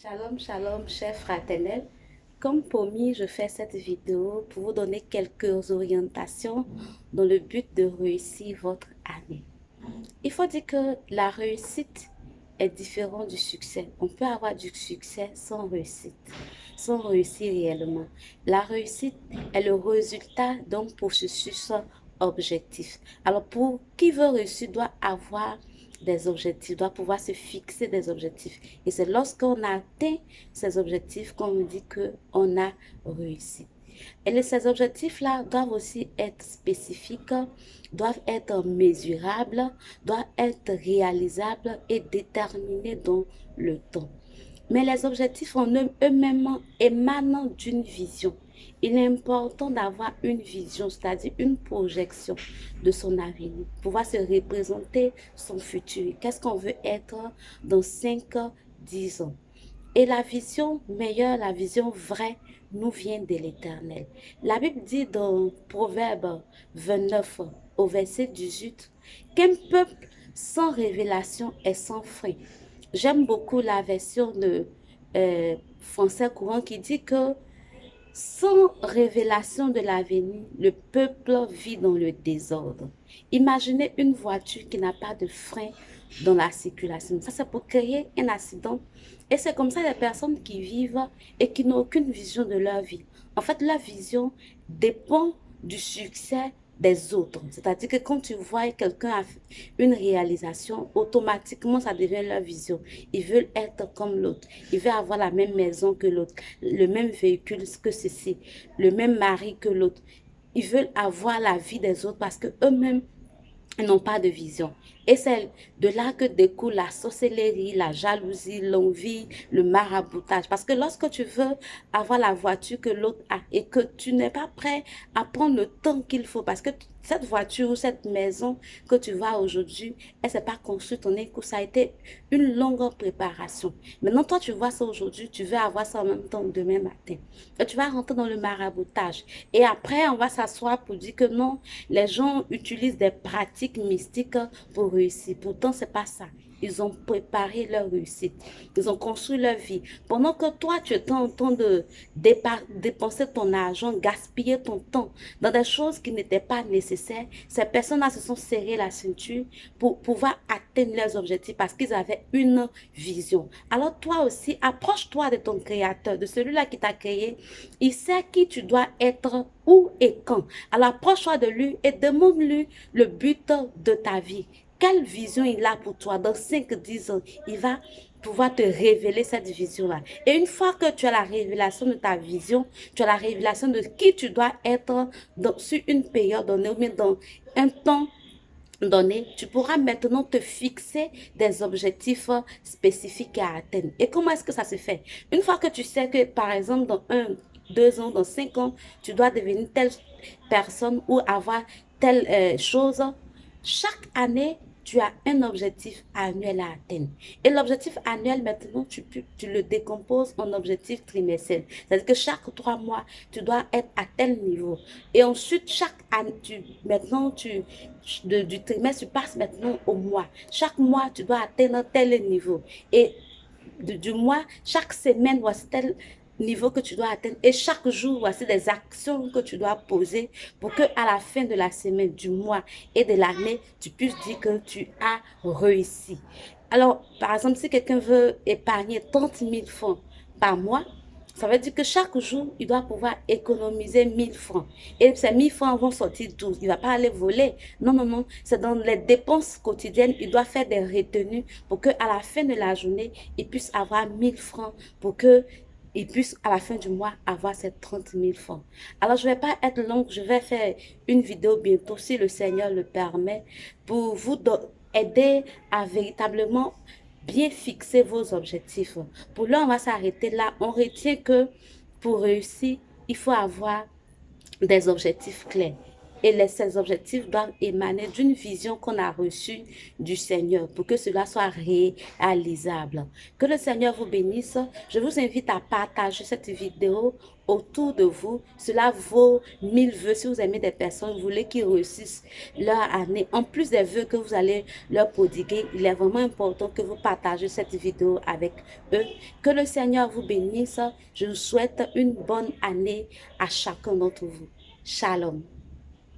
Shalom, shalom, chers fraternels. Comme promis, je fais cette vidéo pour vous donner quelques orientations dans le but de réussir votre année. Il faut dire que la réussite est différente du succès. On peut avoir du succès sans réussite, sans réussir réellement. La réussite est le résultat d'un processus objectif. Alors, pour qui veut réussir doit avoir des objectifs, doit pouvoir se fixer des objectifs. Et c'est lorsqu'on atteint ces objectifs qu'on dit qu'on a réussi. Et ces objectifs-là doivent aussi être spécifiques, doivent être mesurables, doivent être réalisables et déterminés dans le temps. Mais les objectifs en eux-mêmes émanent d'une vision. Il est important d'avoir une vision, c'est-à-dire une projection de son avenir, pouvoir se représenter son futur. Qu'est-ce qu'on veut être dans 5, 10 ans? Et la vision meilleure, la vision vraie, nous vient de l'Éternel. La Bible dit dans Proverbe 29 au verset 18 qu'un peuple sans révélation est sans frein. J'aime beaucoup la version de français courant qui dit que sans révélation de l'avenir, le peuple vit dans le désordre. Imaginez une voiture qui n'a pas de frein dans la circulation. Ça, c'est pour créer un accident. Et c'est comme ça les personnes qui vivent et qui n'ont aucune vision de leur vie. En fait, leur vision dépend du succès des autres. C'est-à-dire que quand tu vois quelqu'un a une réalisation, automatiquement, ça devient leur vision. Ils veulent être comme l'autre. Ils veulent avoir la même maison que l'autre, le même véhicule que ceci, le même mari que l'autre. Ils veulent avoir la vie des autres parce que eux-mêmes n'ont pas de vision. Et c'est de là que découle la sorcellerie, la jalousie, l'envie, le maraboutage. Parce que lorsque tu veux avoir la voiture que l'autre a et que tu n'es pas prêt à prendre le temps qu'il faut, parce que cette voiture ou cette maison que tu vois aujourd'hui, elle ne s'est pas construite en un coup. Ça a été une longue préparation. Maintenant, toi, tu vois ça aujourd'hui, tu veux avoir ça en même temps demain matin. Et tu vas rentrer dans le maraboutage. Et après, on va s'asseoir pour dire que non, les gens utilisent des pratiques mystiques pour réussir. Pourtant, ce n'est pas ça. Ils ont préparé leur réussite. Ils ont construit leur vie. Pendant que toi, tu étais en train de dépenser ton argent, gaspiller ton temps dans des choses qui n'étaient pas nécessaires, ces personnes-là se sont serrées la ceinture pour pouvoir atteindre leurs objectifs parce qu'ils avaient une vision. Alors toi aussi, approche-toi de ton créateur, de celui-là qui t'a créé. Il sait qui tu dois être, où et quand. Alors approche-toi de lui et demande-lui le but de ta vie. Quelle vision il a pour toi dans 5, 10 ans? Il va pouvoir te révéler cette vision-là. Et une fois que tu as la révélation de ta vision, tu as la révélation de qui tu dois être sur une période donnée ou bien dans un temps donné, tu pourras maintenant te fixer des objectifs spécifiques à atteindre. Et comment est-ce que ça se fait? Une fois que tu sais que, par exemple, dans 1, 2 ans, dans 5 ans, tu dois devenir telle personne ou avoir telle chose, chaque année, tu as un objectif annuel à atteindre. Et l'objectif annuel, maintenant, tu le décomposes en objectif trimestriel. C'est-à-dire que chaque 3 mois, tu dois être à tel niveau. Et ensuite, chaque année, maintenant, du trimestre, tu passes maintenant au mois. Chaque mois, tu dois atteindre tel niveau. Et du mois, chaque semaine, voici tel niveau que tu dois atteindre. Et chaque jour, voici des actions que tu dois poser pour que à la fin de la semaine, du mois et de l'année, tu puisses dire que tu as réussi. Alors, par exemple, si quelqu'un veut épargner 30 000 francs par mois, ça veut dire que chaque jour, il doit pouvoir économiser 1 000 francs. Et ces 1 000 francs vont sortir d'où? Il ne va pas aller voler. Non, non, non. C'est dans les dépenses quotidiennes. Il doit faire des retenues pour qu'à la fin de la journée, il puisse avoir 1 000 francs pour que il puisse à la fin du mois avoir ces 30 000 francs. Alors, je ne vais pas être longue. Je vais faire une vidéo bientôt, si le Seigneur le permet, pour vous aider à véritablement bien fixer vos objectifs. Pour là, on va s'arrêter là. On retient que pour réussir, il faut avoir des objectifs clairs. Et ces objectifs doivent émaner d'une vision qu'on a reçue du Seigneur pour que cela soit réalisable. Que le Seigneur vous bénisse. Je vous invite à partager cette vidéo autour de vous. Cela vaut 1000 vœux. Si vous aimez des personnes, vous voulez qu'ils réussissent leur année, en plus des vœux que vous allez leur prodiguer, il est vraiment important que vous partagez cette vidéo avec eux. Que le Seigneur vous bénisse. Je vous souhaite une bonne année à chacun d'entre vous. Shalom.